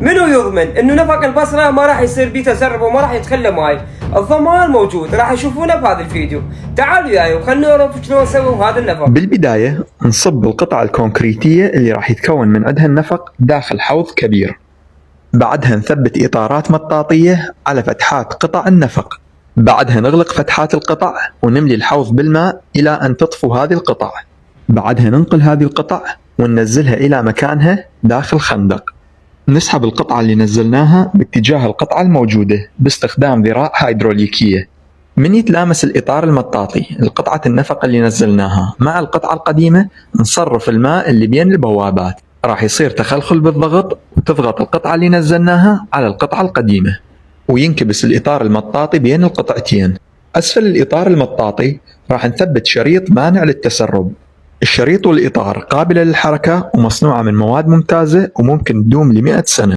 منو يضمن انه نفق البصرة ما راح يصير بيه تسرب وما راح يتخلى ماي؟ الضمان موجود، راح يشوفونه بهذا الفيديو. تعالوا وياي وخلنا نعرف شلون نسوي هذا النفق. بالبداية نصب القطعة الكونكريتية اللي راح يتكون من عندها النفق داخل حوض كبير. بعدها نثبت إطارات مطاطية على فتحات قطع النفق. بعدها نغلق فتحات القطع ونملي الحوض بالماء إلى أن تطفو هذه القطع. بعدها ننقل هذه القطع وننزلها إلى مكانها داخل خندق. نسحب القطعة اللي نزلناها باتجاه القطعة الموجودة باستخدام ذراع هيدروليكية. من يتلامس الإطار المطاطي القطعة النفق اللي نزلناها مع القطعة القديمة نصرف الماء اللي بين البوابات، راح يصير تخلخل بالضغط وتضغط القطعة اللي نزلناها على القطعة القديمة وينكبس الإطار المطاطي بين القطعتين. أسفل الإطار المطاطي راح نثبت شريط مانع للتسرب. الشريط والإطار قابلة للحركة ومصنوعة من مواد ممتازة وممكن تدوم ل100 سنة.